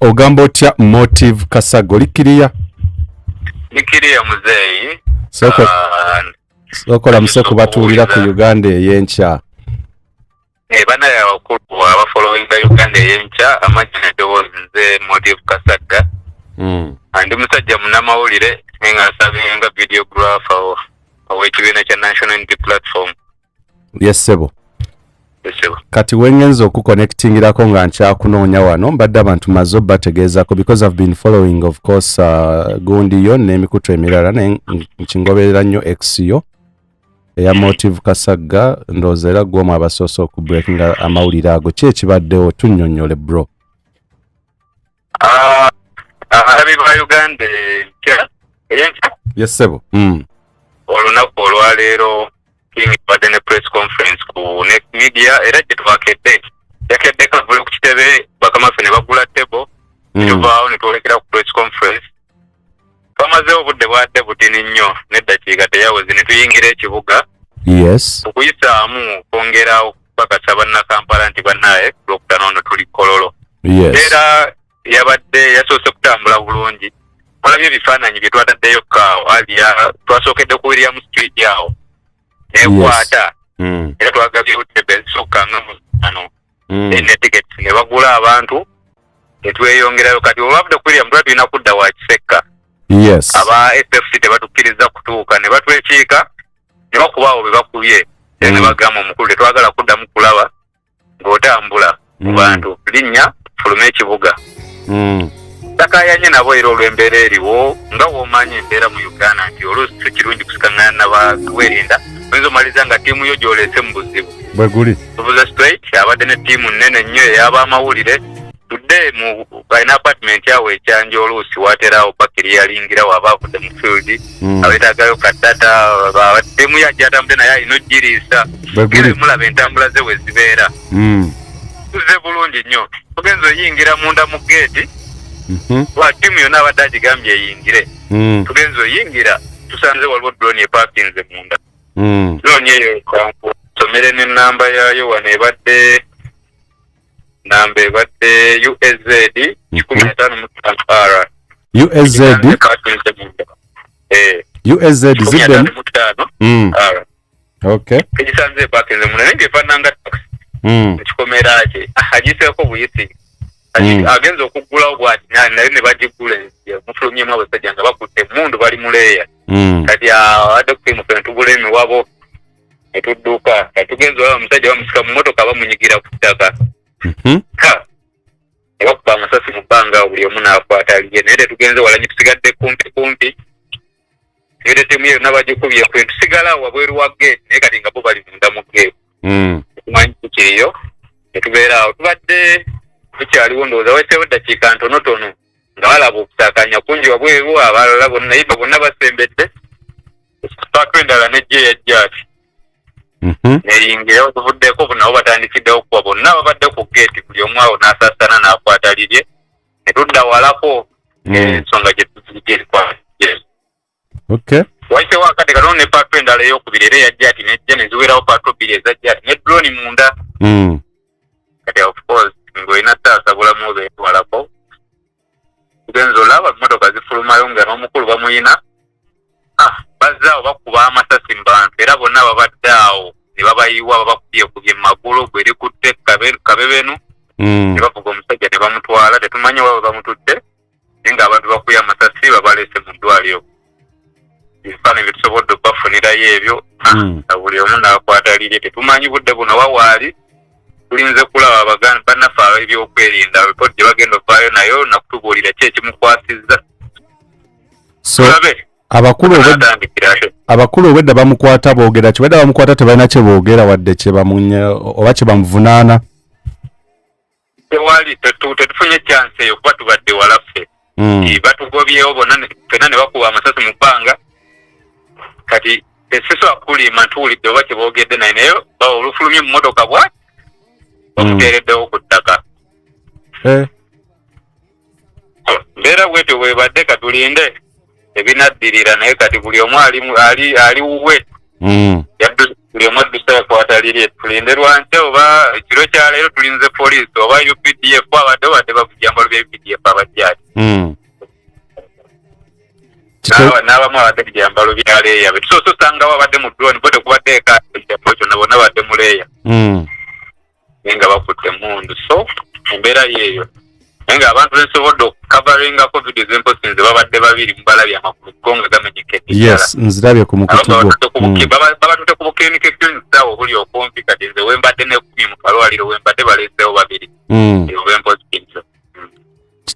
Ogamba otya Motive Kasago likiriya muzeeyi sokola museko batuulira ku Uganda ey'enkya banaye abakulu abafollowinga Uganda ey'enkya amagye n'eddoboozi nze Motive Kasaga ndi musajja munnamawulire nga nsabinga videographer ow'ekibiina kya National Unity Platform. Yes sebo. Kati wengenza okuconnectingirako nga nkyakunoonya wano mbadde abantu maze obbategeezako because I've been following of course gundi yo n'emikutu emirala nkingoberera nnyo X yo eya Motive Kasaga ndowooza era gw'omu abasoose okubreakinga amawulire ago ki ekibaddewo tunnyonnyole bro. Ababi ba Uganda ey'enkya. Yes sebo. Olunaku olwaleero badde ne press conference ku Next Media era gye twakedde yakedde kavule ku kitebe bakamaffe ne bagula table tuvaawo ne twolekera ku press conference twamazeewo obudde bwadde butini nnyo n'eddakiika teyaweze ne tuyingira ekibuga okuyisaamu kwongera okupakasa bannakampala nti bannaye Lwokutaano ono tuli Kololo era yabadde yasoose kutambula bulungi olabye ebifaananyi bye twataddeyo twasookedde ku William Street awo nekwata era twagabyewo tebe ezisukka nga musano ne tickets ne bagula abantu netweyongerayo kati olwabudde ku William tulina kudda wa Kisekka aba FFC tebatukkiriza kutuuka ne batwekiika ne bakubaawo be bakubye ne bagamba omukulu tetwagala kuddamu kulaba ng'otambula mu bantu linnya fuluma ekibuga takayanye nabo era olw'embeera eriwo nga w'omanyi embeera mu Uganda nti oluusi si kirungi kusikangana n'abakwerinda oyinza omaliza nga ttiimu yo gy'oleese mu buzibu bwe guli tuvuze straight abadde ne ttiimu nnene nnyo ey'abamawulire tudde mu balina apartment yawe ekyanja oluusi wateraawo pakiri yalingirawo aba avudde mu field abeetagayo kaddata ttiimu yajja atambudde naye alina oggiriisa era mulaba entambula ze we zibeera tuze bulungi nnyo tugenza oyingira munda mu geeti wa ttiimu yonna abadde agigambye eyingire tugenza oyingira tusanze waliwo drone epakinze munda drone eyo nsomere n'ennamba yayo wano ebadde namba ebadde USZ 15R USZ ziddemu egisanze epakinze munda naye ng'efaananga taxi ekikomera kye agiseeko buyisi agenza okuggulawo bwati naye ne bagigula mufulumyemu abasajja nga bakutte emundu bali muleeya kati adde kukimufe ne tugula emiwabo ne tudduka kati tugenza olaba omusajja bamusika mu motoka bamunyigira ku ttaka ne bakuba amasasi mu bbanga buli omu n'akwata liye naye tetugenze walanyi tusigadde kumpi era temu yeyo nabagikubye kwe tusigala wabweru wa geeti naye kati nga bo bali munda mu geeti tumanyi tukiriyo ne tubeera awo tubadde tukyaliwo ndowooza waitewo eddakiika ntonotono nga balaba okusaakanya kungi wabweru abalala bonna naye bonna basembedde paaka endala nejja yajja ati neyingirawo tuvuddeko nabo batandikiddewo kuba bonna babadde ku geeti buli omu awo n'asaasana n'akwata lirye ne tudda walako ensonga gyerikwaa waitewo akati katono ne paaka endala ey'okubiri era yajja ati nejja ne ziwerawo paaka bbiri ezajja ati ne drone munda kati of course ng'olina taasa bulamu obeetwalako tugenza olaba emmotoka zifulumayo nga n'omukulu bamuyina bazzaawo bakuba amasasi mu bantu era bonna babadde awo ne babayiwa babakubyekubye mu magulu bwe likutte kabebenu ne bavuga omusajja ne bamutwala tetumanyi wawe bamutudde naye ng'abantu bakubye amasasi babaleese mu ddwaliro ebifaananyi bye tusobodde okubafunirayo ebyo buli omu n'akwata lirye tetumanyi budde buno wawaali tulinze kulaba bannaffe ab'ebyokwerinda ripoti gye bagenda ovaayo nayo nakutubuulira ki ekimukwasizza tulabe abakulu obwedda bamukwata boogera ki wedda bamukwata tebalina kye boogera wadde kye bamunya oba kye bamuvunaana tewali tetufunye chance eyo kuba tubadde walaffe batugobyewo bonna fenna ne bakuba amasasi mu bbanga kati esiso akulima ntuwulidde oba kye boogedde naye olufulumye mu motoka bwati bamuteereddewo ku ttaka mbeera bwetyo bwebadde katulinde ebinaddirira naye kati buli omu ali wuwe buli omu adduse wataliriye tulinderwa nte oba ekiro kya leero tulinze poliisi oba UPDF abadde bakujambalo bya UPDF abajjaji n'abamu abadde bijambalo bya leeya betusoose osangawo abadde mu drone bo tekubadde eka ekijambo kyonna bonna badde mu leeya nga bakutte mundu so embeera yeeyo naye nga abantu besobodde okukavaringa covid ez'emposinze babadde babiri mu balabye amakulu go nga gamenyekedde yes nzirabye ku mukutu gwo babatutte ku bukiriniki ekitonyisaawo obuli okumpi kati nze wembadde nekumi mu kalwaliro wembadde baleeseewo babiri obemposinze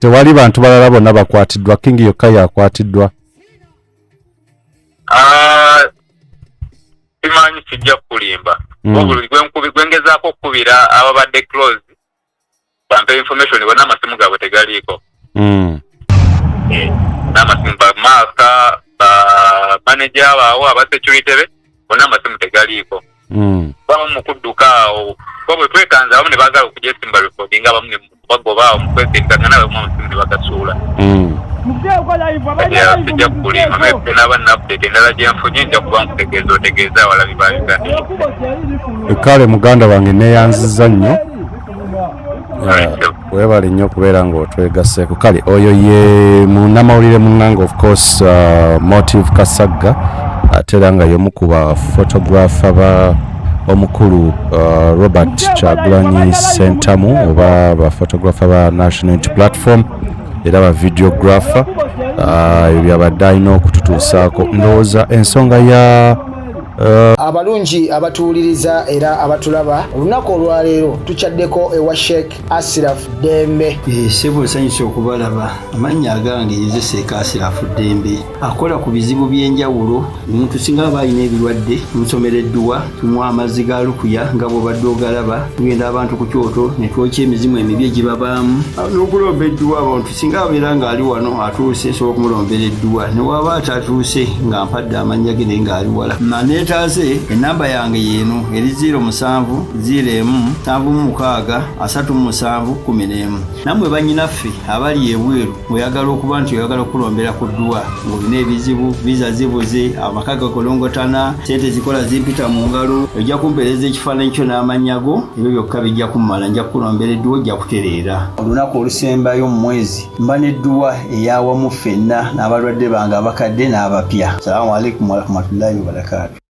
tewali bantu balala bonna bakwatiddwa King yokka yakwatiddwa simanyi kijja kulimba obuli gwengezaako okukubira ababadde close bampe information bonna amasimu gaabwe tegaliiko n'amasimu bamaaka bamanager baawo abasecurity be bonna amasimu tegaliiko bamu mukudduka awo bo bwe twekanza abamu ne baagala okujesimba recording abamu ne bagoba awo mukwesenganga n'abamu amasimu ne bagasuula sijja kukulima mebe n'aba nnaupdate endala gye nfunye nja kuba nkutegeeza awalabi ba Uganda kale muganda wange neeyanziza nnyo weebale nnyo okubeera ng'otwegasseeko kale oyo ye munnamawulire munnange of course Motive Kasagga ate era nga y'omu ku bafotographer ba omukulu Robert Kyagulanyi Ssentamu oba bafotographer ba National Unity Platform era ba videographer ebyo byabadde alina okututuusaako ndowooza ensonga ya abalungi abatuwuliriza era abatulaba olunaku olwaleero tukyaddeko ewa Sheikh Ashraf Dembe sebo sanyusa okubalaba amannya agange yezeseeka Ashraf Dembe akola ku bizibu by'enjawulo omuntu singa aba alina ebirwadde musomereddwa tunywa amazzi ga lukuya nga bw'obadde ogalaba tugenda abantu ku kyoto ne twokya emizimu emibi egibabaamu n'okulomba edduwa abantu singa abeera ng'ali wano atuuse sobola okumulombera edduwa ne waba atatuuse nga mpadde amannya ge naye ng'ali wala neetaase enamba yange yeeno eri 0707363711 nammwe bannyinaffe abali ebweru oyagala okuba nti oyagala okulombera ku dduwa ng'olina ebizibu viza zibuze amaka gakolongotana sente zikola zimpita mu ngalo ojja kumpeereza ekifaananyi kyo n'amannya go ebyo byokka bijja kummala nja kukulombera edduwa ojja kutereera olunaku olusembayo mu mwezi mba n'edduwa eyawamu ffenna n'abalwadde bange abakadde n'abapya salaamu alaikum warahmatullahi wabarakatu